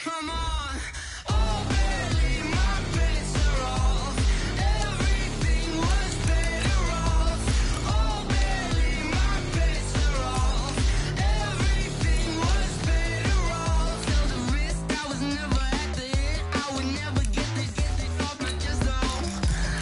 Come on. Oh, barely, my bets are off. Everything was better off. Oh, barely, my bets are off. Everything was better off. Held a risk, I was never at the hit. I would never get this off my chest, though.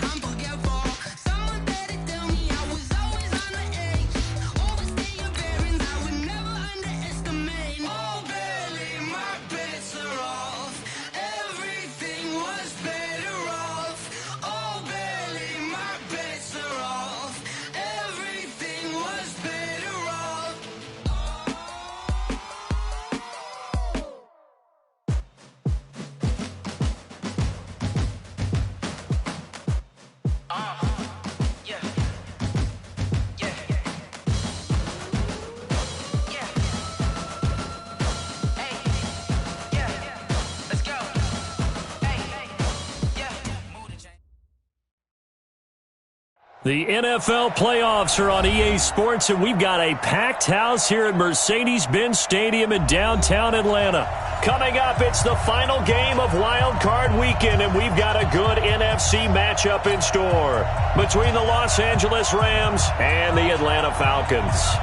I'm forgetful. Someone better tell me I was always on the edge. Overstay your bearings, I would never underestimate. Oh, barely, my bets are off. Everything was better off. Oh, barely, my bets are off. Everything was better off. Yeah. Yeah. Yeah. Hey. Yeah. Let's go. Hey. Yeah. The NFL playoffs are on EA Sports, and we've got a packed house here at Mercedes-Benz Stadium in downtown Atlanta. Coming up, it's the final game of Wild Card Weekend, and we've got a good NFC matchup in store between the Los Angeles Rams and the Atlanta Falcons.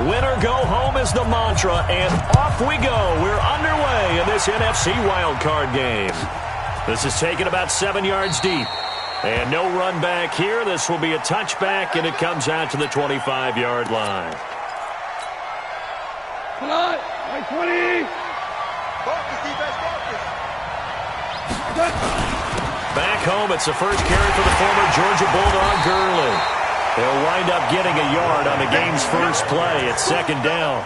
Win or go home is the mantra, and off we go. We're underway in this NFC Wild Card game. This is taken about 7 yards deep. And no run back here. This will be a touchback, and it comes out to the 25-yard line. Come on, 20. Back home, it's the first carry for the former Georgia Bulldog, Gurley. They'll wind up getting a yard on the game's first play. It's second down.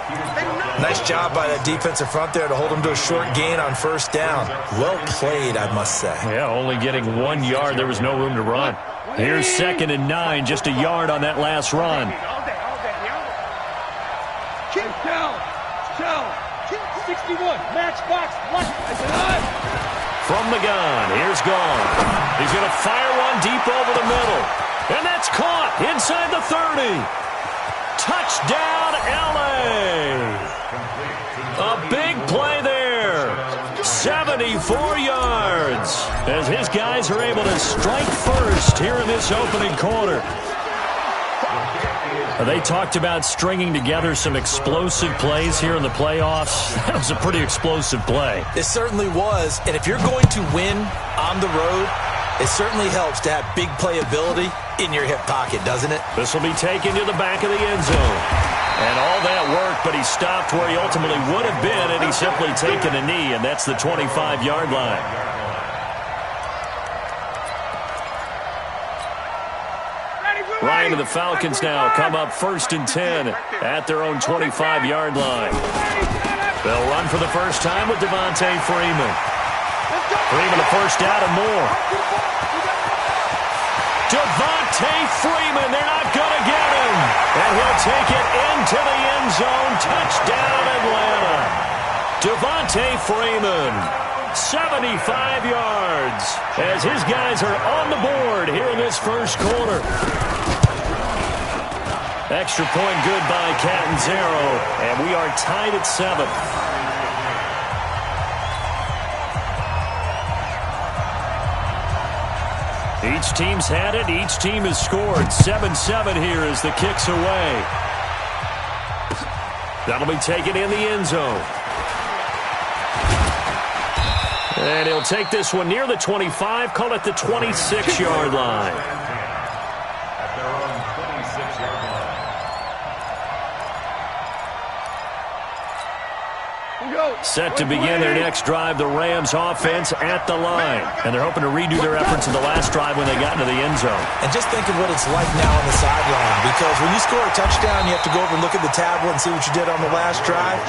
Nice job by that defensive front there to hold them to a short gain on first down. Well played, I must say. Yeah, only getting 1 yard. There was no room to run. Here's 2nd and 9, just a yard on that last run. Keep down. 61. Max box. From the gun, here's Gone. He's going to fire one deep over the middle. And that's caught inside the 30. Touchdown, L.A. A big play there. 74 yards as his guys are able to strike first here in this opening quarter. They talked about stringing together some explosive plays here in the playoffs. That was a pretty explosive play. It certainly was. And if you're going to win on the road, it certainly helps to have big playability in your hip pocket, doesn't it? This will be taken to the back of the end zone. And all that worked, but he stopped where he ultimately would have been, and he's simply taken a knee, and that's the 25-yard line. Ryan and the Falcons now come up 1st and 10 at their own 25-yard line. They'll run for the first time with Devontae Freeman. Freeman a first down and more. Devontae Freeman, they're not going to get him. And he'll take it into the end zone. Touchdown, Atlanta. Devontae Freeman, 75 yards, as his guys are on the board here in this first quarter. Extra point good by Catanzaro, and we are tied at 7. Each team's had it. Each team has scored. 7-7 here as the kick's away. That'll be taken in the end zone. And he'll take this one near the 25, call it the 26-yard line. Set to begin their next drive, the Rams offense at the line. And they're hoping to redo their efforts in the last drive when they got into the end zone. And just think of what it's like now on the sideline, because when you score a touchdown, you have to go over and look at the tablet and see what you did on the last drive.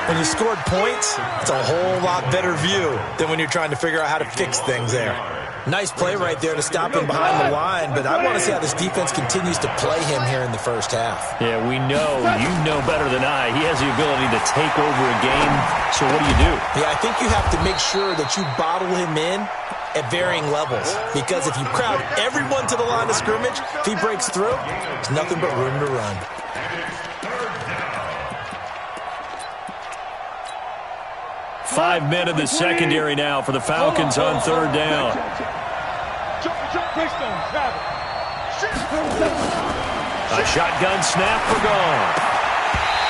When you scored points, it's a whole lot better view than when you're trying to figure out how to fix things there. Nice play right there to stop him behind the line, but I want to see how this defense continues to play him here in the first half. Yeah, we know, you know better than I, he has the ability to take over a game, so what do? Yeah, I think you have to make sure that you bottle him in at varying levels, because if you crowd everyone to the line of scrimmage, if he breaks through, there's nothing but room to run. 5 men in the secondary now for the Falcons on third down. A shotgun snap for Goff.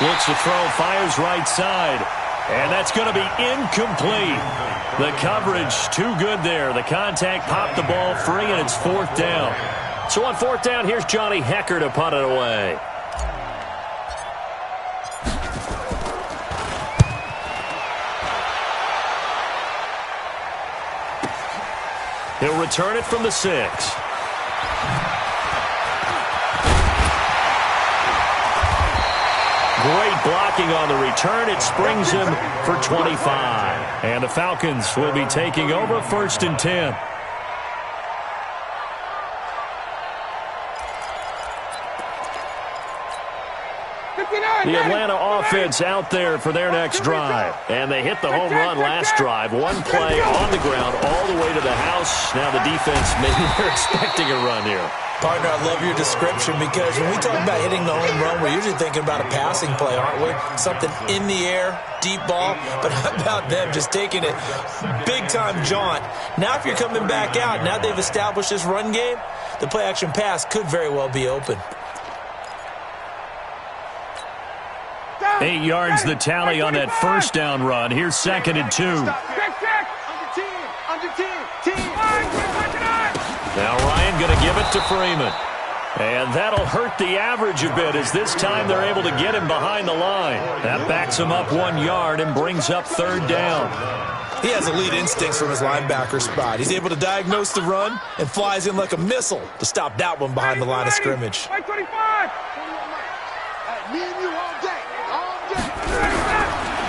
Looks to throw, fires right side. And that's going to be incomplete. The coverage too good there. The contact popped the ball free, and it's fourth down. So on fourth down, here's Johnny Hekker to punt it away. He'll return it from the 6. Great blocking on the return. It springs him for 25. And the Falcons will be taking over 1st and 10. The Atlanta offense out there for their next drive. And they hit the home run last drive. One play on the ground all the way to the house. Now the defense, maybe they're expecting a run here. Partner, I love your description because when we talk about hitting the home run, we're usually thinking about a passing play, aren't we? Something in the air, deep ball. But how about them just taking it big-time jaunt? Now if you're coming back out, now they've established this run game, the play-action pass could very well be open. 8 yards the tally on that first down run. Here's 2nd and 2. Now Ryan going to give it to Freeman. And that'll hurt the average a bit as this time they're able to get him behind the line. That backs him up 1 yard and brings up third down. He has elite instincts from his linebacker spot. He's able to diagnose the run and flies in like a missile to stop that one behind the line of scrimmage.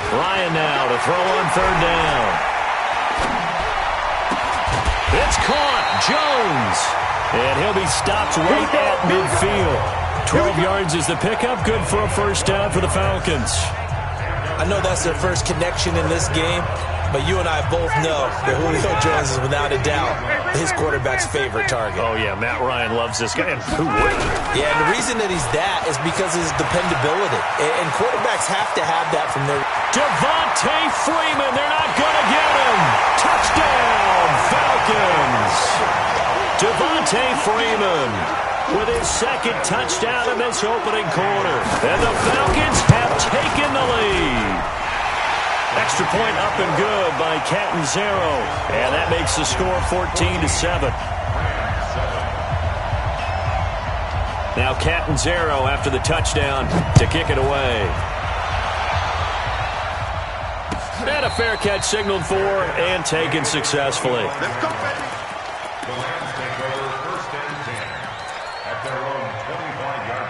Ryan now to throw on third down. It's caught. Jones. And he'll be stopped right at midfield. 12 yards is the pickup. Good for a first down for the Falcons. I know that's their first connection in this game, but you and I both know that Julio Jones is without a doubt his quarterback's favorite target. Oh, yeah, Matt Ryan loves this guy. And who wouldn't? Yeah, and the reason that he's that is because of his dependability. And quarterbacks have to have that from their... Devontae Freeman, they're not going to get him. Touchdown, Falcons. Devontae Freeman with his second touchdown in this opening quarter. And the Falcons have taken the lead. Extra point up and good by Catanzaro. And that makes the score 14-7. Now Catanzaro after the touchdown to kick it away. And a fair catch signaled for and taken successfully. Let's go, baby. The Lions take over 1st and 10 at their own 25-yard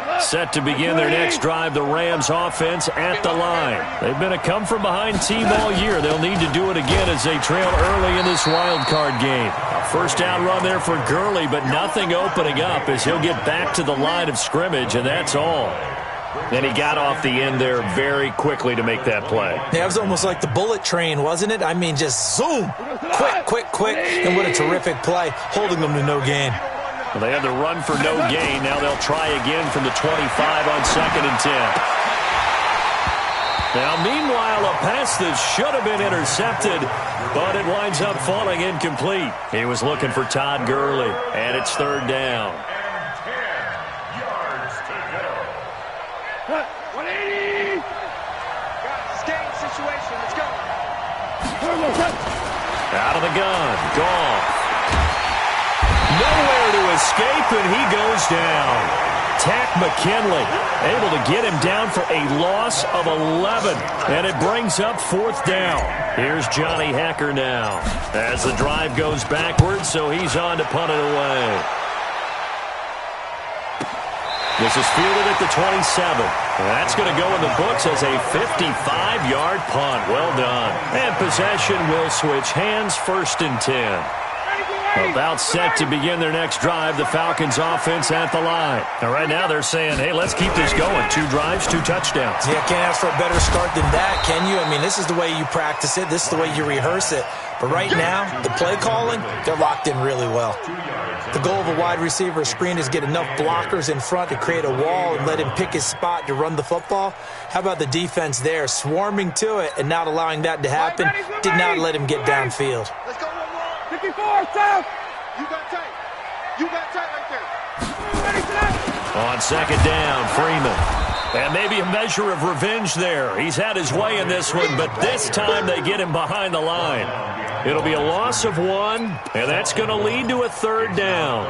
line. Set to begin their next drive, the Rams offense at the line. They've been a come-from-behind team all year. They'll need to do it again as they trail early in this wild card game. A first down run there for Gurley, but nothing opening up as he'll get back to the line of scrimmage, and that's all. And he got off the end there very quickly to make that play. Yeah, it was almost like the bullet train, wasn't it? I mean, just zoom. Quick. And what a terrific play, holding them to no gain. Well, they had the run for no gain. Now they'll try again from the 25 on 2nd and 10. Now, meanwhile, a pass that should have been intercepted, but it winds up falling incomplete. He was looking for Todd Gurley, and it's third down. 10 yards to go. 180! Game situation. Let's go. Out of the gun. Goff. Nowhere to escape, and he goes down. Tack McKinley able to get him down for a loss of 11, and it brings up fourth down. Here's Johnny Hekker now as the drive goes backwards, so he's on to punt it away. This is fielded at the 27. That's going to go in the books as a 55-yard punt. Well done. And possession will switch hands, 1st and 10. About set to begin their next drive, the Falcons offense at the line. And right now they're saying, hey, let's keep this going. 2 drives, 2 touchdowns. Yeah, can't ask for a better start than that, can you? I mean, this is the way you practice it. This is the way you rehearse it. But right now, the play calling, they're locked in really well. The goal of a wide receiver screen is get enough blockers in front to create a wall and let him pick his spot to run the football. How about the defense there, swarming to it and not allowing that to happen? Did not let him get downfield. Let's go 1-1. 54, south. You got tight. You got tight right there. On second down, Freeman. And maybe a measure of revenge there. He's had his way in this one, but this time they get him behind the line. It'll be a loss of 1, and that's going to lead to a 3rd down.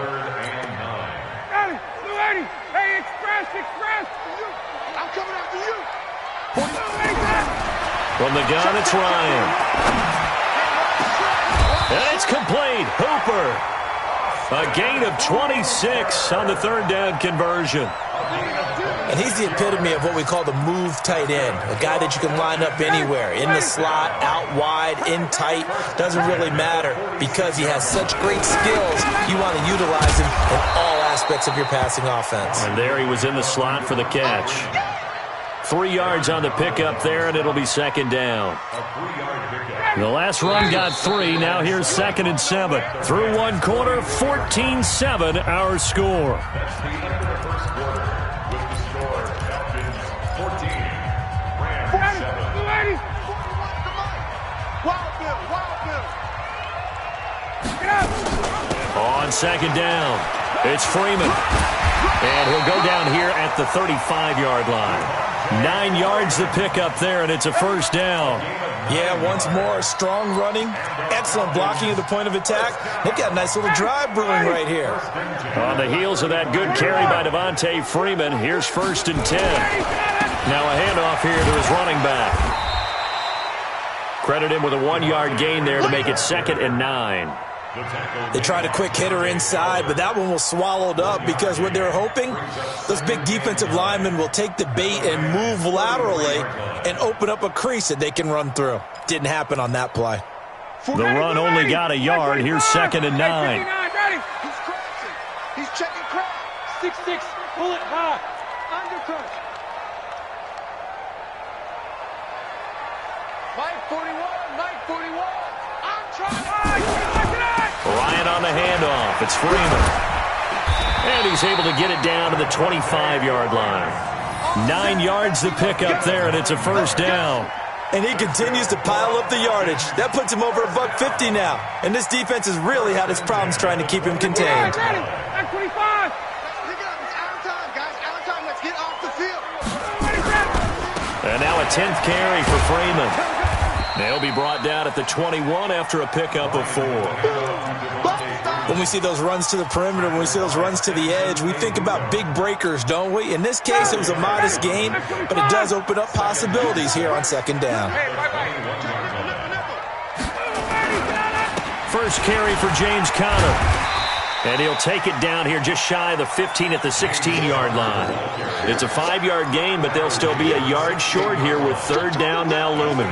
Hey, express. I'm coming after you. From the gun, it's Ryan. And it's complete. Hooper. A gain of 26 on the 3rd down conversion. And he's the epitome of what we call the move tight end, a guy that you can line up anywhere, in the slot, out wide, in tight, doesn't really matter because he has such great skills. You want to utilize him in all aspects of your passing offense. And there he was in the slot for the catch. 3 yards on the pickup there, and it'll be 2nd down. The last run got 3. Now here's 2nd and 7. Through 1 quarter, 14-7 our score. On 2nd down, it's Freeman. And he'll go down here at the 35-yard line. 9 yards the pickup there, and it's a 1st down. Yeah, once more, strong running, excellent blocking at the point of attack. They've got a nice little drive brewing right here. On the heels of that good carry by Devontae Freeman, here's 1st and 10. Now a handoff here to his running back. Credit him with a 1-yard gain there to make it 2nd and 9. They tried a quick hitter inside, but that one was swallowed up because what they're hoping, those big defensive linemen will take the bait and move laterally and open up a crease that they can run through. Didn't happen on that play. The run only got a yard. Here's 2nd and 9. He's crashing. He's checking crash. 6-6, pull it high. Undercut. Mike 41. I'm trying. Ryan on the handoff. It's Freeman. And he's able to get it down to the 25-yard line. 9 yards the pickup there, and it's a 1st down. And he continues to pile up the yardage. That puts him over $150 now. And this defense has really had its problems trying to keep him contained. 25. It's out of time, guys. Out of time. Let's get off the field. And now a 10th carry for Freeman. They'll be brought down at the 21 after a pickup of 4. When we see those runs to the perimeter, when we see those runs to the edge, we think about big breakers, don't we? In this case, it was a modest gain, but it does open up possibilities here on 2nd down. First carry for James Conner. And he'll take it down here just shy of the 15 at the 16-yard line. It's a 5-yard gain, but they'll still be a yard short here with 3rd down now looming.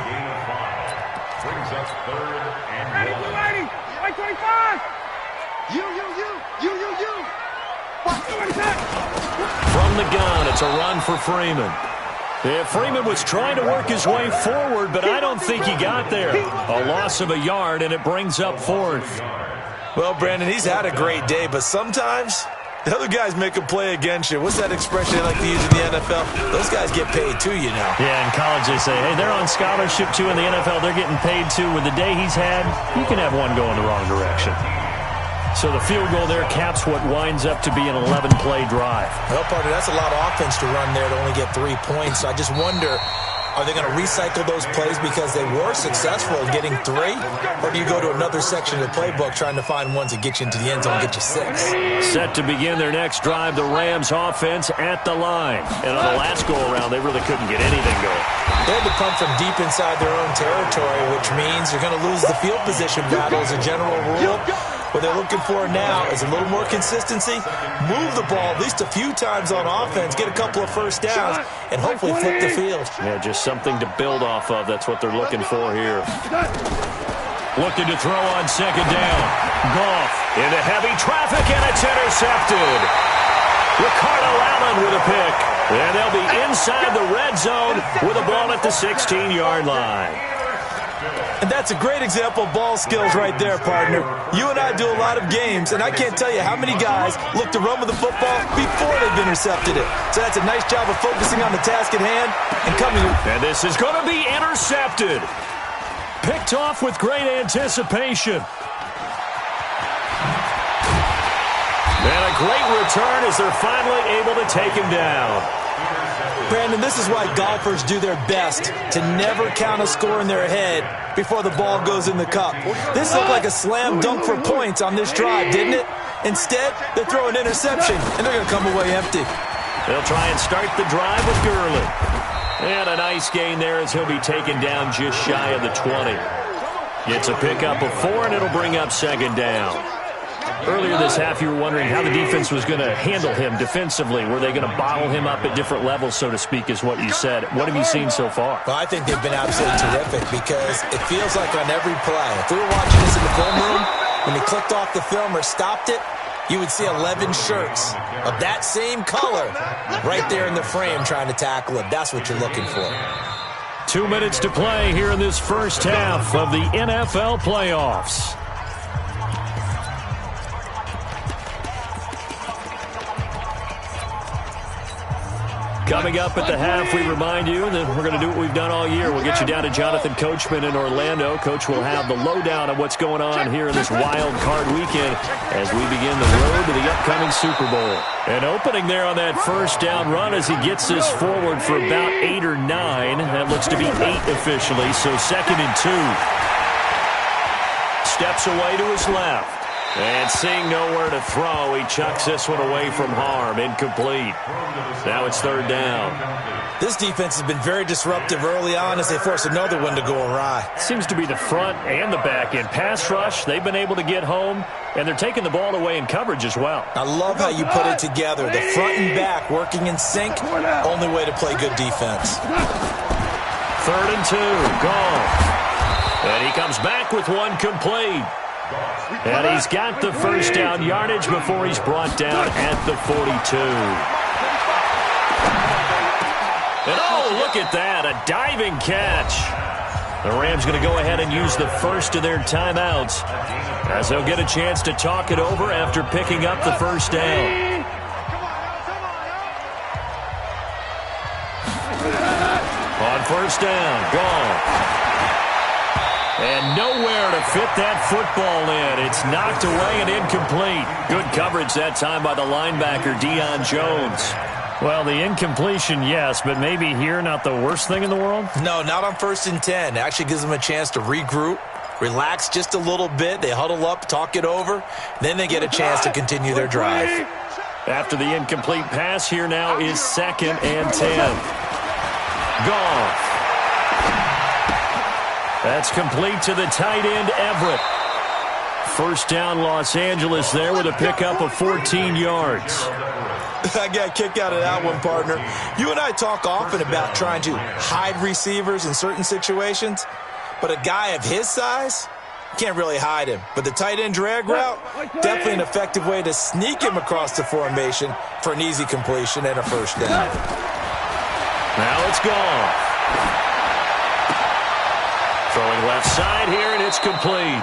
Brings us 3rd and 1. 25. You. From the gun, it's a run for Freeman. Yeah, Freeman was trying to work his way forward, but I don't think he got there. A loss of a yard, and it brings up 4th. Well, Brandon, he's had a great day, but sometimes the other guys make a play against you. What's that expression they like to use in the NFL? Those guys get paid too, you know. Yeah, in college they say, hey, they're on scholarship too. In the NFL, they're getting paid too. With the day he's had, you can have one going the wrong direction. So the field goal there caps what winds up to be an 11-play drive. Well, partner, that's a lot of offense to run there to only get 3 points. I just wonder, are they going to recycle those plays because they were successful in getting 3? Or do you go to another section of the playbook trying to find ones that get you into the end zone and get you 6? Set to begin their next drive, the Rams offense at the line. And on the last go-around, they really couldn't get anything going. They had to punt from deep inside their own territory, which means you're going to lose the field position battle as a general rule. What they're looking for now is a little more consistency, move the ball at least a few times on offense, get a couple of 1st downs, and hopefully flip the field. Yeah, just something to build off of. That's what they're looking for here. Looking to throw on second down. Goff into heavy traffic, and it's intercepted. Ricardo Allen with a pick. And they'll be inside the red zone with a ball at the 16-yard line. And that's a great example of ball skills right there, partner. You and I do a lot of games, and I can't tell you how many guys look to run with the football before they've intercepted it. So that's a nice job of focusing on the task at hand and coming. And this is going to be intercepted. Picked off with great anticipation. And a great return as they're finally able to take him down. Brandon, this is why golfers do their best to never count a score in their head before the ball goes in the cup. This looked like a slam dunk for points on this drive, didn't it? Instead, they throw an interception, and they're going to come away empty. They'll try and start the drive with Gurley. And a nice gain there as he'll be taken down just shy of the 20. Gets a pickup of 4, and it'll bring up second down. Earlier this half, you were wondering how the defense was going to handle him defensively. Were they going to bottle him up at different levels, so to speak, is what you said. What have you seen so far? Well, I think they've been absolutely terrific because it feels like on every play, if we were watching this in the film room, when they clicked off the film or stopped it, you would see 11 shirts of that same color right there in the frame trying to tackle it. That's what you're looking for. 2 minutes to play here in this first half of the NFL playoffs. Coming up at the half, we remind you that we're going to do what we've done all year. We'll get you down to Jonathan Coachman in Orlando. Coach will have the lowdown of what's going on here in this wild card weekend as we begin the road to the upcoming Super Bowl. An opening there on that first down run as he gets this forward for about 8 or 9. That looks to be 8 officially, so 2nd and 2. Steps away to his left. And seeing nowhere to throw, he chucks this one away from harm. Incomplete. Now it's 3rd down. This defense has been very disruptive early on as they force another one to go awry. Seems to be the front and the back end. Pass rush, they've been able to get home, and they're taking the ball away in coverage as well. I love how you put it together. The front and back working in sync, only way to play good defense. 3rd and 2, Goff. And he comes back with one complete. And he's got the first down yardage before he's brought down at the 42. And oh, look at that, a diving catch. The Rams going to go ahead and use the first of their timeouts as they'll get a chance to talk it over after picking up the first down. On first down, Goff. And nowhere to fit that football in. It's knocked away and incomplete. Good coverage that time by the linebacker, Deion Jones. Well, the incompletion, yes, but maybe here not the worst thing in the world? No, not on 1st and 10. It actually gives them a chance to regroup, relax just a little bit. They huddle up, talk it over. Then they get a chance to continue their drive. After the incomplete pass, here now is 2nd and 10. Goff. That's complete to the tight end, Everett. First down, Los Angeles there with a pickup of 14 yards. I got a kick out of that one, partner. You and I talk often about trying to hide receivers in certain situations, but a guy of his size, can't really hide him. But the tight end drag route, definitely an effective way to sneak him across the formation for an easy completion and a first down. Now it's Goff. Throwing left side here, and it's complete.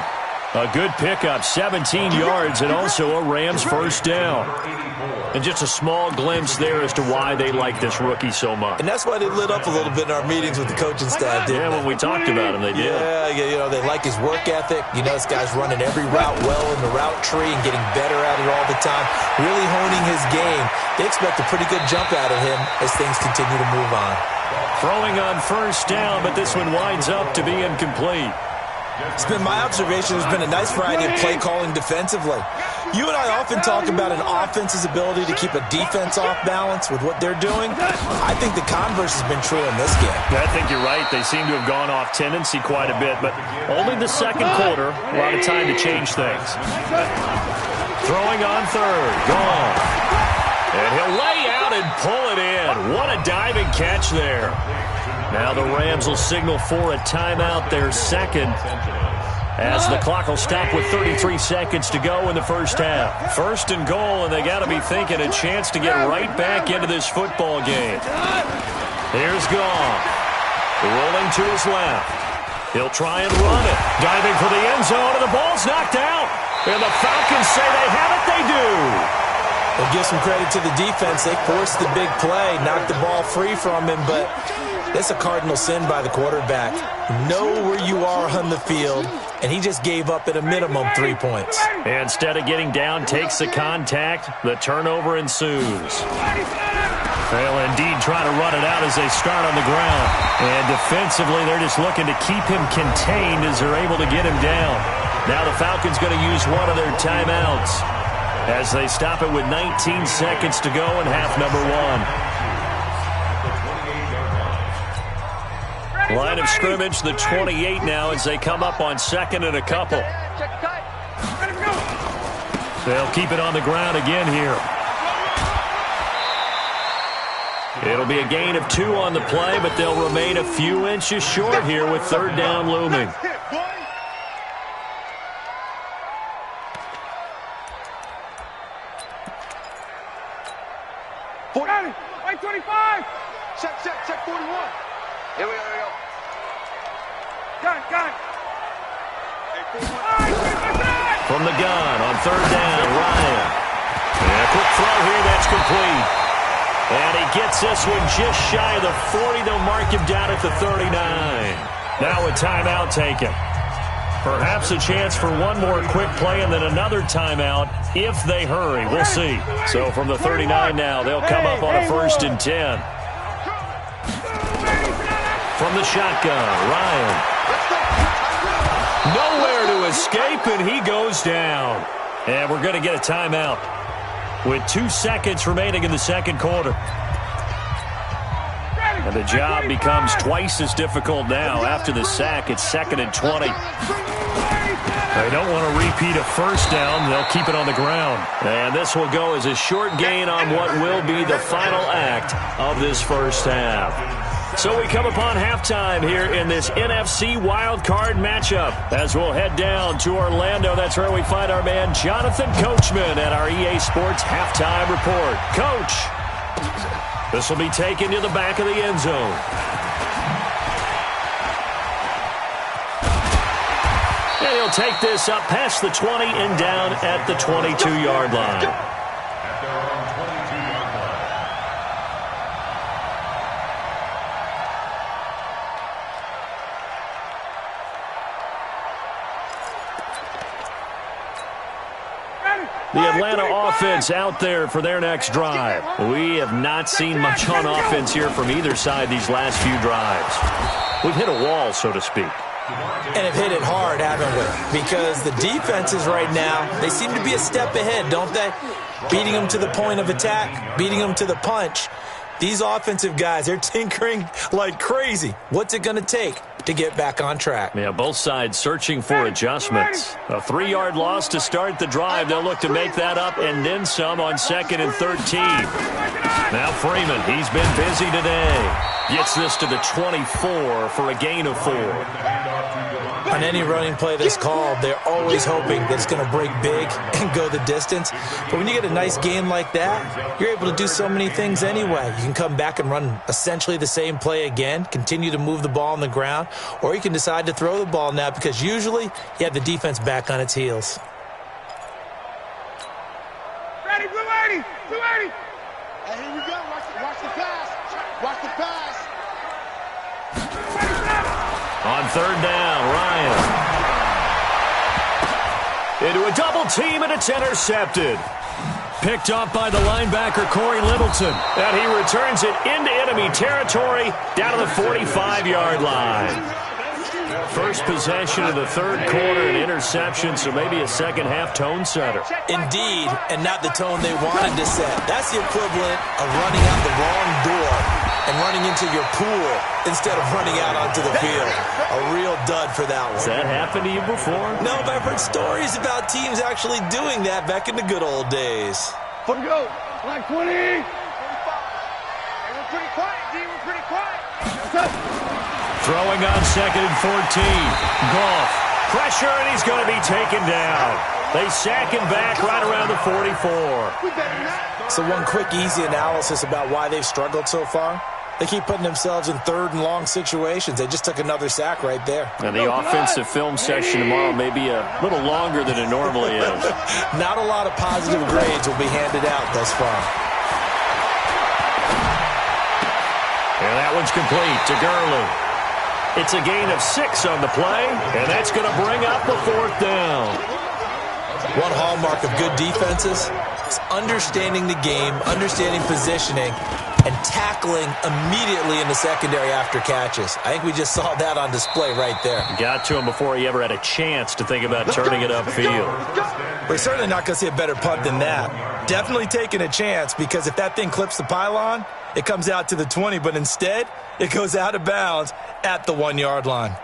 A good pickup, 17 yards, and also a Rams first down. And just a small glimpse there as to why they like this rookie so much. And that's why they lit up a little bit in our meetings with the coaching staff, didn't they? When we talked about him, they did. Yeah, you know, they like his work ethic. You know, this guy's running every route well in the route tree and getting better at it all the time, really honing his game. They expect a pretty good jump out of him as things continue to move on. Throwing on first down, but this one winds up to be incomplete. It's been my observation there's been a nice variety of play calling defensively. You and I often talk about an offense's ability to keep a defense off balance with what they're doing. I think the converse has been true in this game. I think you're right. They seem to have gone off tendency quite a bit, but only the second quarter, a lot of time to change things. Throwing on third, gone. And he'll lay out and pull it in. What a diving catch there. Now the Rams will signal for a timeout, their second, as the clock will stop with 33 seconds to go in the first half. First and goal, and they got to be thinking a chance to get right back into this football game. Here's Goff. Rolling to his left. He'll try and run it. Diving for the end zone, and the ball's knocked out. And the Falcons say they have it. They do. We'll give some credit to the defense. They forced the big play, knocked the ball free from him, but that's a cardinal sin by the quarterback. Know where you are on the field, and he just gave up at a minimum 3 points. Instead of getting down, takes the contact. The turnover ensues. They'll indeed try to run it out as they start on the ground. And defensively, they're just looking to keep him contained as they're able to get him down. Now the Falcons going to use one of their timeouts as they stop it with 19 seconds to go in half number 1. Line of scrimmage, the 28 now as they come up on second and a couple. They'll keep it on the ground again here. It'll be a gain of 2 on the play, but they'll remain a few inches short here with third down looming. Right 25. Check 41. Here we go. Got it. From the gun on third down, Ryan. And a quick throw here, that's complete. And he gets this one just shy of the 40. They'll mark him down at the 39. Now a timeout taken. Perhaps a chance for one more quick play and then another timeout if they hurry. We'll see. So from the 39 now, they'll come up on a 1st and 10. From the shotgun, Ryan. Nowhere to escape, and he goes down. And we're going to get a timeout with 2 seconds remaining in the second quarter. And the job becomes twice as difficult now after the sack. It's 2nd and 20. They don't want to repeat a first down. They'll keep it on the ground. And this will go as a short gain on what will be the final act of this first half. So we come upon halftime here in this NFC wildcard matchup as we'll head down to Orlando. That's where we find our man Jonathan Coachman at our EA Sports Halftime Report. Coach, this will be taken to the back of the end zone. And he'll take this up past the 20 and down at the 22-yard line. At their own 22-yard line. The Atlanta offense out there for their next drive. We have not seen much on offense here from either side these last few drives. We've hit a wall, so to speak. And have hit it hard, haven't we? Because the defenses right now, they seem to be a step ahead, don't they? Beating them to the point of attack, beating them to the punch. These offensive guys, they're tinkering like crazy. What's it going to take to get back on track? Yeah, both sides searching for adjustments. A 3-yard loss to start the drive. They'll look to make that up and then some on 2nd and 13. Now Freeman, he's been busy today. Gets this to the 24 for a gain of 4. On any running play that's called, they're always hoping that it's going to break big and go the distance. But when you get a nice game like that, you're able to do so many things anyway. You can come back and run essentially the same play again, continue to move the ball on the ground, or you can decide to throw the ball now because usually you have the defense back on its heels. Ready, blue 80. Hey, here we go. Watch the pass. Watch the pass. On third down, Ryan. Into a double team, and it's intercepted. Picked up by the linebacker, Corey Littleton. And he returns it into enemy territory down to the 45-yard line. First possession of the third quarter, an interception, so maybe a second-half tone setter. Indeed, and not the tone they wanted to set. That's the equivalent of running out the wrong door and running into your pool instead of running out onto the field. A real dud for that one. Has that happened to you before? No, but I've heard stories about teams actually doing that back in the good old days. For the go. Like 20. 45. Hey, we're pretty quiet, D. We're pretty quiet. Throwing on 2nd and 14. Goff Pressure, and he's going to be taken down. They sack him back right around the 44. So one quick, easy analysis about why they've struggled so far. They keep putting themselves in third and long situations. They just took another sack right there. And the offensive film session tomorrow may be a little longer than it normally is. Not a lot of positive grades will be handed out thus far. And that one's complete to Gurley. It's a gain of 6 on the play, and that's going to bring up a 4th down. One hallmark of good defenses is understanding the game, understanding positioning, and tackling immediately in the secondary after catches. I think we just saw that on display right there. Got to him before he ever had a chance to think about turning it upfield. We're certainly not going to see a better punt than that. Definitely taking a chance, because if that thing clips the pylon, it comes out to the 20, but instead, it goes out of bounds at the 1-yard line.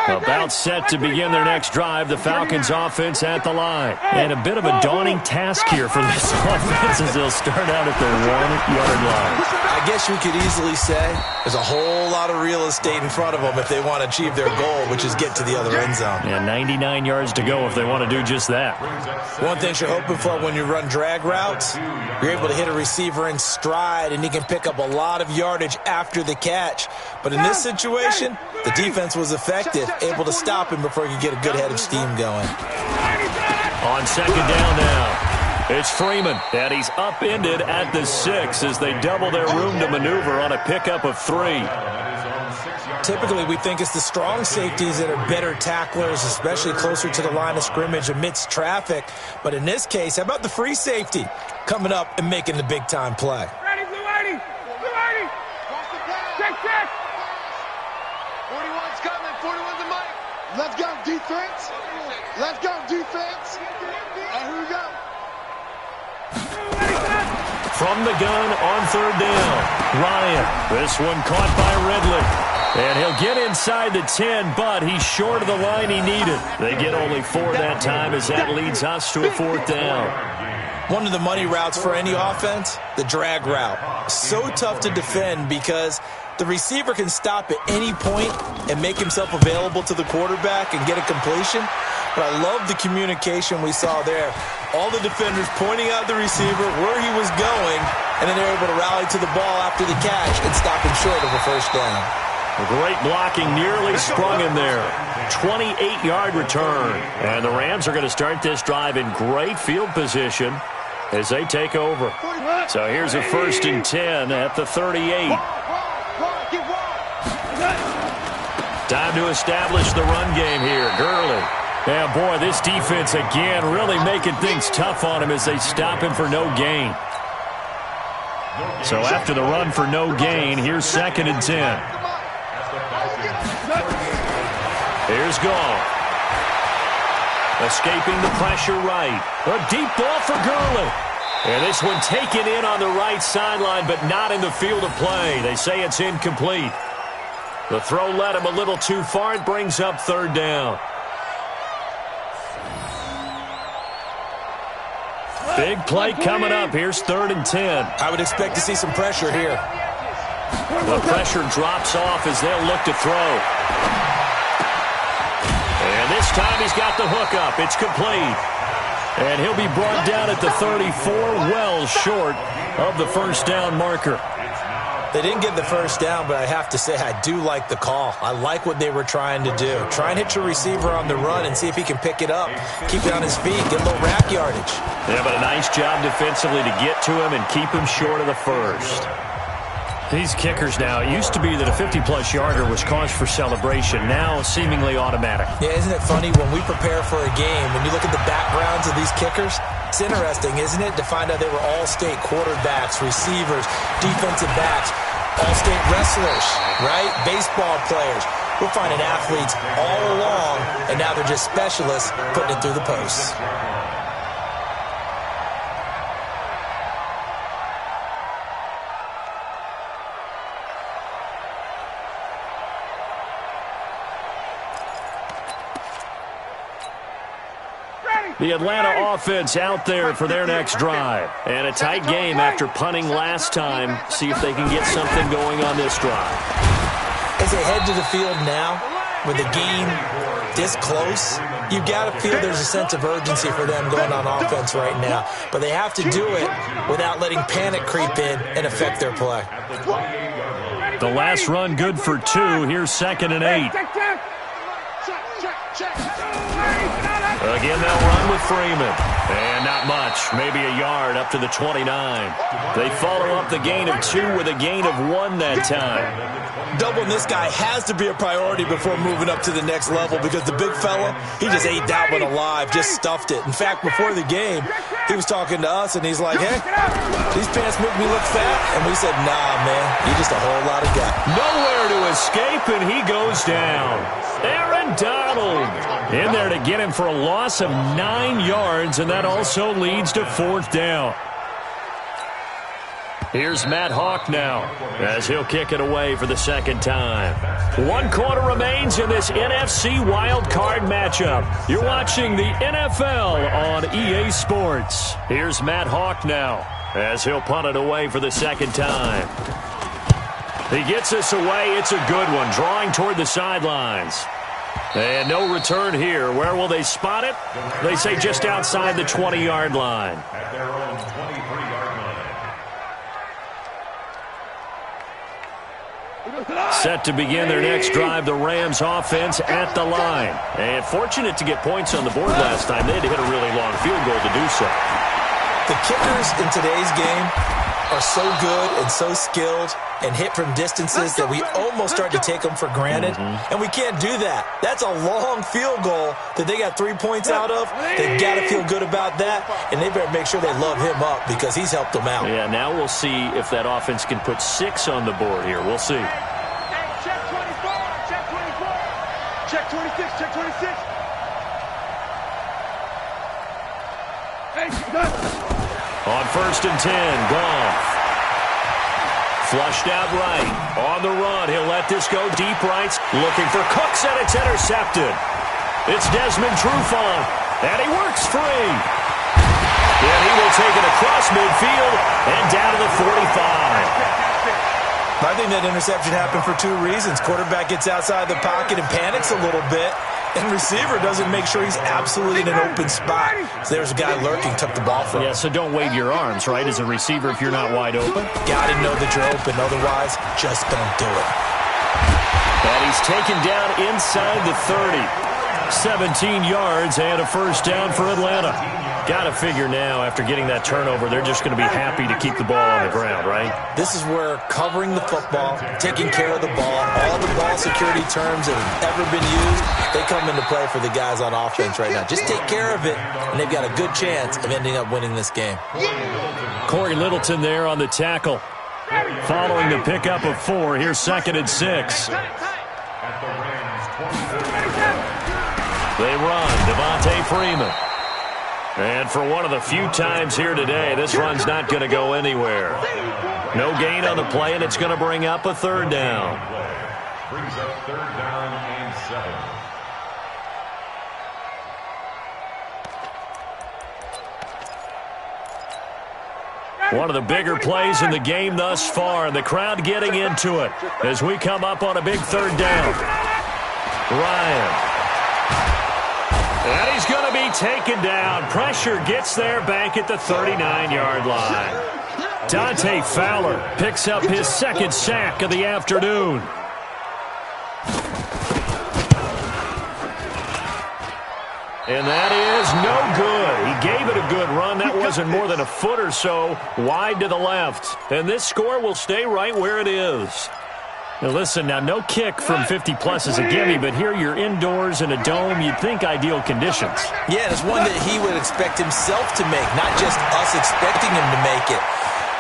About set to begin their next drive, the Falcons offense at the line. And a bit of a daunting task here for this offense as they'll start out at the 1-yard line. I guess you could easily say there's a whole lot of real estate in front of them if they want to achieve their goal, which is get to the other end zone. Yeah, 99 yards to go if they want to do just that. One thing you're hoping for when you run drag routes, you're able to hit a receiver in stride, and he can pick up a lot of yardage after the catch. But in this situation, the defense was effective, able to stop him before he could get a good head of steam going. On 2nd down now. It's Freeman, and he's upended at the 6 as they double their room to maneuver on a pickup of 3. Typically, we think it's the strong safeties that are better tacklers, especially closer to the line of scrimmage amidst traffic. But in this case, how about the free safety coming up and making the big-time play? Ready, blue 80! Blue 80! Check! 41's coming. 41's the mic. Let's go, defense. Let's go, defense. And here we go. From the gun on 3rd down, Ryan. This one caught by Ridley. And he'll get inside the 10, but he's short of the line he needed. They get only 4 that time as that leads us to a 4th down. One of the money routes for any offense, the drag route. So tough to defend because the receiver can stop at any point and make himself available to the quarterback and get a completion. But I love the communication we saw there. All the defenders pointing out the receiver, where he was going, and then they're able to rally to the ball after the catch and stop him short of a 1st down. Great blocking, nearly sprung him there. 28-yard return. And the Rams are going to start this drive in great field position as they take over. So here's a 1st and 10 at the 38. Time to establish the run game here. Gurley. Yeah, boy, this defense again really making things tough on him as they stop him for no gain. So after the run for no gain, here's 2nd and 10. Here's Gall. Escaping the pressure right. A deep ball for Gurley. And this one taken in on the right sideline, but not in the field of play. They say it's incomplete. The throw led him a little too far. It brings up 3rd down. Big play coming up. Here's 3rd and 10. I would expect to see some pressure here. The pressure drops off as they'll look to throw. And this time he's got the hook up. It's complete. And he'll be brought down at the 34, well short of the 1st down marker. They didn't get the 1st down, but I have to say I do like the call. I like what they were trying to do. Try and hit your receiver on the run and see if he can pick it up. Keep it on his feet. Get a little rack yardage. Yeah, but a nice job defensively to get to him and keep him short of the 1st. These kickers now, it used to be that a 50-plus yarder was cause for celebration. Now seemingly automatic. Yeah, isn't it funny when we prepare for a game, when you look at the backgrounds of these kickers, it's interesting, isn't it, to find out they were all-state quarterbacks, receivers, defensive backs, all-state wrestlers, right? Baseball players. We're finding athletes all along, and now they're just specialists putting it through the posts. Ready! The Atlanta offense out there for their next drive. And a tight game after punting last time. See if they can get something going on this drive. As they head to the field now, with the game this close, you've got to feel there's a sense of urgency for them going on offense right now. But they have to do it without letting panic creep in and affect their play. The last run good for 2. Here's 2nd and 8. Again, they'll run with Freeman. And not much. Maybe a yard up to the 29. They follow up the gain of 2 with a gain of 1 that time. Doubling this guy has to be a priority before moving up to the next level because the big fella, he just ate that one alive, just stuffed it. In fact, before the game, he was talking to us, and he's like, hey, these pants make me look fat. And we said, nah, man, you're just a whole lot of guy. Nowhere to escape, and he goes down. Aaron Donald in there to get him for a loss of 9 yards, and that also leads to 4th down. Here's Matt Hawk now as he'll kick it away for the 2nd time. 1 quarter remains in this NFC wildcard matchup. You're watching the NFL on EA Sports. Here's Matt Hawk now as he'll punt it away for the 2nd time. He gets this away. It's a good one, drawing toward the sidelines. And no return here. Where will they spot it? They say just outside the 20-yard line. At their own 23-yard line. Set to begin their next drive, the Rams offense at the line. And fortunate to get points on the board last time. They had to hit a really long field goal to do so. The kickers in today's game are so good and so skilled and hit from distances that we almost start to take them for granted. And we can't do that. That's a long field goal that they got 3 points out of. They've got to feel good about that, and they better make sure they love him up because he's helped them out. Yeah, now we'll see if that offense can put 6 on the board here. We'll see. Check 24, check 24. Check 26, check 26. Hey, good. On 1st and 10, Goff. Flushed out right. On the run, he'll let this go deep right. Looking for Cooks, and it's intercepted. It's Desmond Trufant, and he works free. And he will take it across midfield and down to the 45. I think that interception happened for 2 reasons. Quarterback gets outside the pocket and panics a little bit, and receiver doesn't make sure he's absolutely in an open spot. So there's a guy lurking, took the ball from him. Yeah, so don't wave your arms, right, as a receiver if you're not wide open. Got to know that you're open. Otherwise, just don't do it. And he's taken down inside the 30. 17 yards and a 1st down for Atlanta. Got to figure now, after getting that turnover, they're just going to be happy to keep the ball on the ground, right? This is where covering the football, taking care of the ball, all the ball security terms that have ever been used, they come into play for the guys on offense right now. Just take care of it, and they've got a good chance of ending up winning this game. Corey Littleton there on the tackle. Following the pickup of 4, here's 2nd and 6. At the Rams 24. They run, Devontae Freeman. And for one of the few times here today, this run's not going to go anywhere. No gain on the play, and it's going to bring up a 3rd down. Brings up 3rd down and 7. One of the bigger plays in the game thus far, and the crowd getting into it as we come up on a big 3rd down. Ryan. And he's going to be taken down. Pressure gets there back at the 39-yard line. Dante Fowler picks up his 2nd sack of the afternoon. And that is no good. He gave it a good run. That wasn't more than a foot or so wide to the left. And this score will stay right where it is. Now listen, now no kick from 50-plus is a gimme, but here you're indoors in a dome. You'd think ideal conditions. Yeah, it's one that he would expect himself to make, not just us expecting him to make it.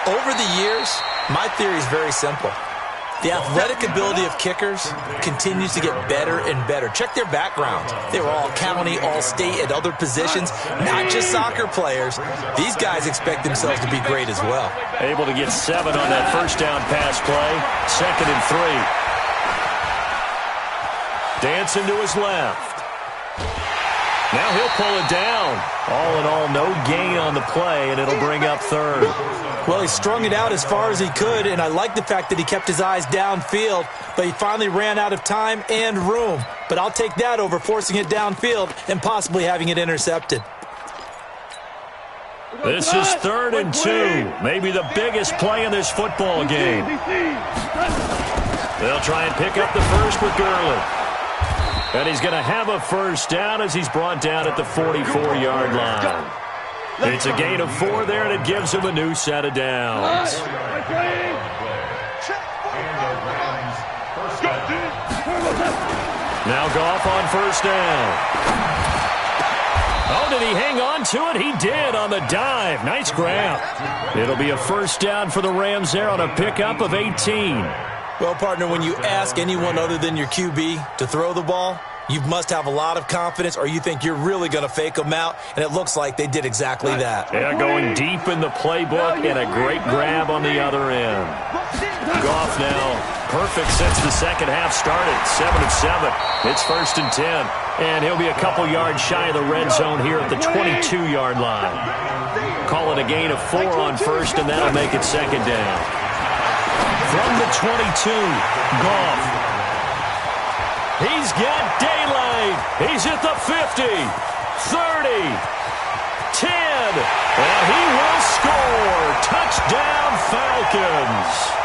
Over the years, my theory is very simple. The athletic ability of kickers continues to get better and better. Check their backgrounds. They were all county, all state at other positions, not just soccer players. These guys expect themselves to be great as well. Able to get 7 on that 1st down pass play. 2nd and 3. Dancing to his left. Now he'll pull it down. All in all, no gain on the play, and it'll bring up third. Well, he strung it out as far as he could, and I like the fact that he kept his eyes downfield, but he finally ran out of time and room. But I'll take that over forcing it downfield and possibly having it intercepted. This is 3rd and 2. Maybe the biggest play in this football game. They'll try and pick up the first with Gurley. And he's going to have a first down as he's brought down at the 44-yard line. It's a gain of 4 there, and it gives him a new set of downs. Now Goff on first down. Oh, did he hang on to it? He did on the dive. Nice grab. It'll be a first down for the Rams there on a pickup of 18. Well, partner, when you ask anyone other than your QB to throw the ball, you must have a lot of confidence or you think you're really going to fake them out, and it looks like they did exactly that. Yeah, going deep in the playbook and a great grab on the other end. Goff now perfect since the second half started. 7 of 7. It's 1st and 10. And he'll be a couple yards shy of the red zone here at the 22-yard line. Call it a gain of 4 on first, and that'll make it 2nd down. From the 22, Goff. He's got daylight. He's at the 50, 30, 10, and he will score. Touchdown, Falcons.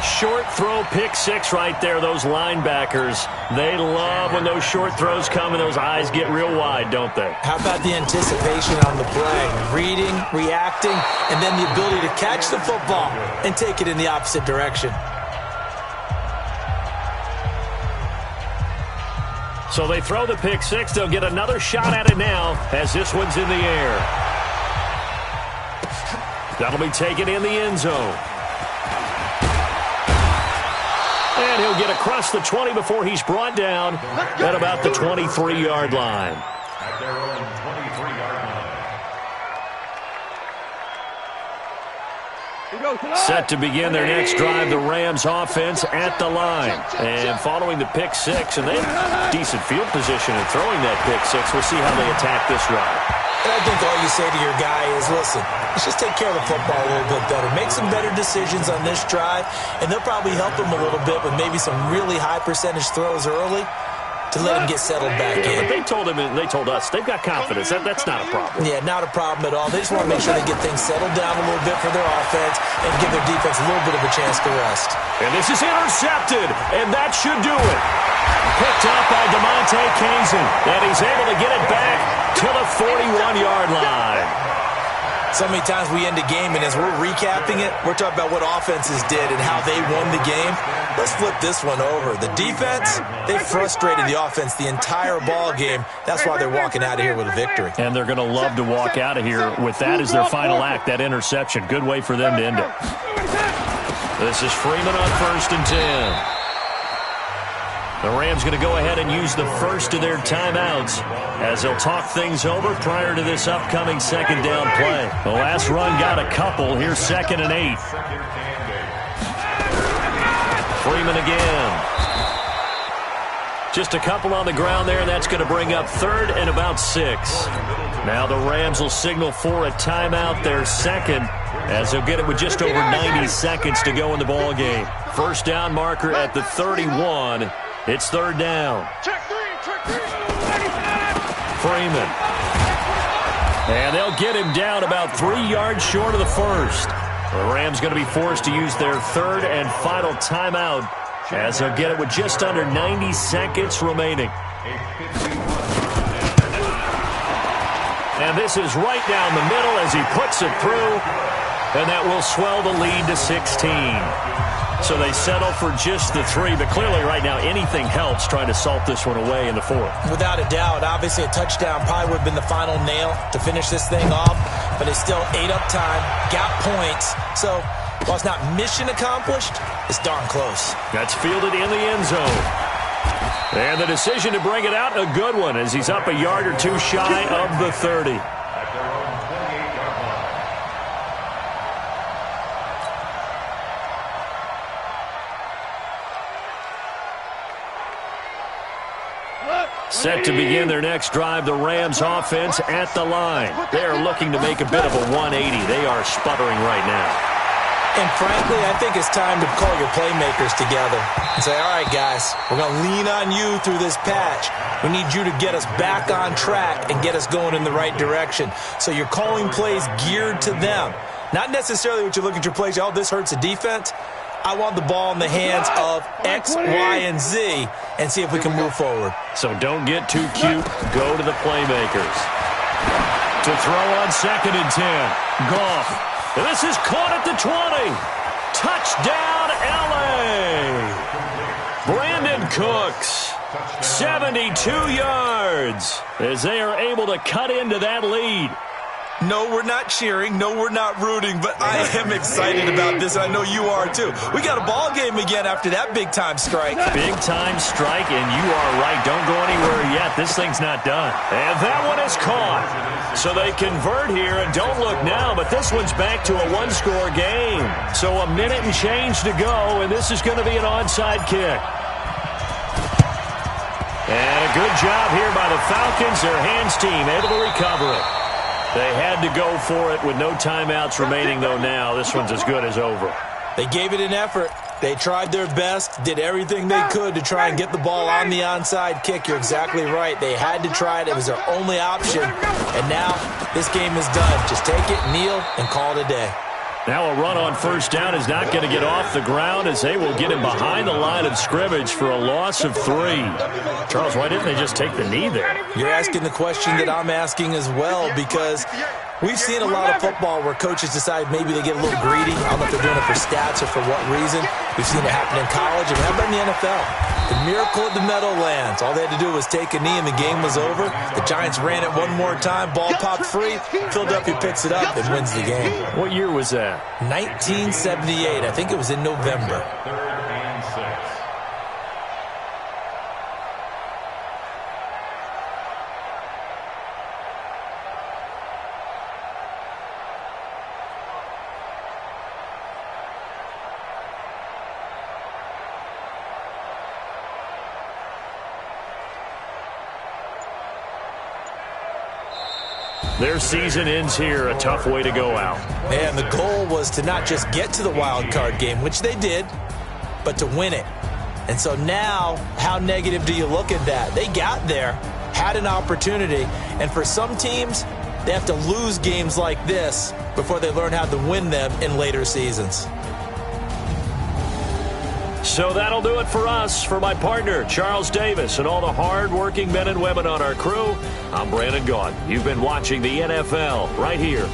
Short throw, pick 6 right there. Those linebackers, they love when those short throws come and those eyes get real wide, don't they? How about the anticipation on the play? Reading, reacting, and then the ability to catch the football and take it in the opposite direction. So they throw the pick 6. They'll get another shot at it now as this one's in the air. That'll be taken in the end zone. And he'll get across the 20 before he's brought down at about the 23-yard line. At their own 23-yard line. Set to begin their next drive, the Rams offense at the line. And following the pick 6, and they have decent field position in throwing that pick 6. We'll see how they attack this drive. And I think all you say to your guy is, listen, let's just take care of the football a little bit better. Make some better decisions on this drive, and they'll probably help him a little bit with maybe some really high percentage throws early to let him get settled back in. But they told him, and they told us, they've got confidence. That's not a problem. Yeah, not a problem at all. They just want to make sure they get things settled down a little bit for their offense and give their defense a little bit of a chance to rest. And this is intercepted, and that should do it. Picked up by DeMonte Kazin, and he's able to get it back to the 41-yard line. So many times we end a game, and as we're recapping it, we're talking about what offenses did and how they won the game. Let's flip this one over. The defense, they frustrated the offense the entire ball game. That's why they're walking out of here with a victory. And they're going to love to walk out of here with that as their final act, that interception. Good way for them to end it. This is Freeman on 1st and 10. The Rams going to go ahead and use the first of their timeouts as they'll talk things over prior to this upcoming 2nd down play. The last run got a couple. Here's 2nd and 8. Freeman again. Just a couple on the ground there, and that's going to bring up 3rd and about 6. Now the Rams will signal for a timeout, their 2nd, as they'll get it with just over 90 seconds to go in the ball game. First down marker at the 31. It's 3rd down. Check 3, check 3. Freeman. And they'll get him down about 3 yards short of the first. The Rams going to be forced to use their 3rd and final timeout as they'll get it with just under 90 seconds remaining. And this is right down the middle as he puts it through, and that will swell the lead to 16. So they settle for just the 3, but clearly right now anything helps trying to salt this one away in the 4th. Without a doubt, obviously a touchdown probably would have been the final nail to finish this thing off, but it's still ate up time, got points. So while it's not mission accomplished, it's darn close. That's fielded in the end zone. And the decision to bring it out, a good one, as he's up a yard or 2 shy of the 30. Set to begin their next drive, the Rams offense at the line. They are looking to make a bit of a 180. They are sputtering right now. And frankly, I think it's time to call your playmakers together and say, all right, guys, we're going to lean on you through this patch. We need you to get us back on track and get us going in the right direction. So you're calling plays geared to them. Not necessarily what you look at your plays, oh, this hurts the defense. I want the ball in the hands of X, Y, and Z and see if we can move forward. So don't get too cute. Go to the playmakers. To throw on 2nd and 10. Goff. This is caught at the 20. Touchdown, L.A. Brandon Cooks, 72 yards, as they are able to cut into that lead. No, we're not cheering. No, we're not rooting, but I am excited about this. I know you are, too. We got a ball game again after that big-time strike. Big-time strike, and you are right. Don't go anywhere yet. This thing's not done. And that one is caught. So they convert here, and don't look now, but this one's back to a one-score game. So a minute and change to go, and this is going to be an onside kick. And a good job here by the Falcons. Their hands team able to recover it. They had to go for it with no timeouts remaining, though, now. This one's as good as over. They gave it an effort. They tried their best, did everything they could to try and get the ball on the onside kick. You're exactly right. They had to try it. It was their only option. And now this game is done. Just take it, kneel, and call it a day. Now a run on first down is not going to get off the ground as they will get him behind the line of scrimmage for a loss of 3. Charles, why didn't they just take the knee there? You're asking the question that I'm asking as well, because we've seen a lot of football where coaches decide maybe they get a little greedy. I don't know if they're doing it for stats or for what reason. We've seen it happen in college, and how about in the NFL? The miracle at the Meadowlands. All they had to do was take a knee, and the game was over. The Giants ran it one more time. Ball popped free. Philadelphia picks it up and wins the game. What year was that? 1978. I think it was in November. 3rd and 6. Their season ends here, a tough way to go out. And the goal was to not just get to the wild card game, which they did, but to win it. And so now, how negative do you look at that? They got there, had an opportunity, and for some teams, they have to lose games like this before they learn how to win them in later seasons. So that'll do it for us. For my partner, Charles Davis, and all the hard-working men and women on our crew, I'm Brandon Gaudin. You've been watching the NFL right here.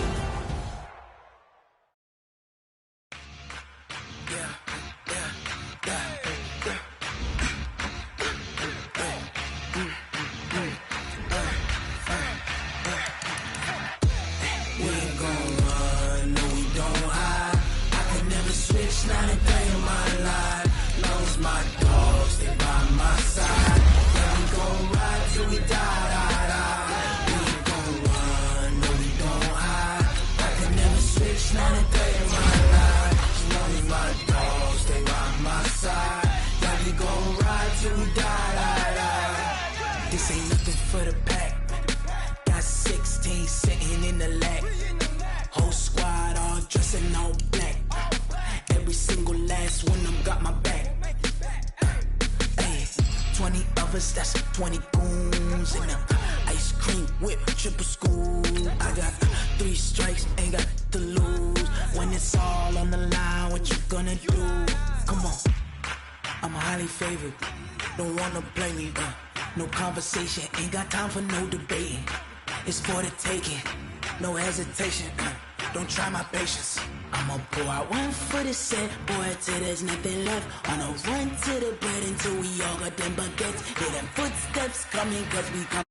That's 20 goons and ice cream whip, triple school. I got 3 strikes, ain't got to lose. When it's all on the line, what you gonna do? Come on, I'm highly favored. Don't wanna play me, no conversation. Ain't got time for no debating. It's for the taking, no hesitation. Don't try my patience. I'ma pull out one for the set, boy, till there's nothing left. On a run to the bed until we all got them baguettes. Hear them footsteps coming, cause we come.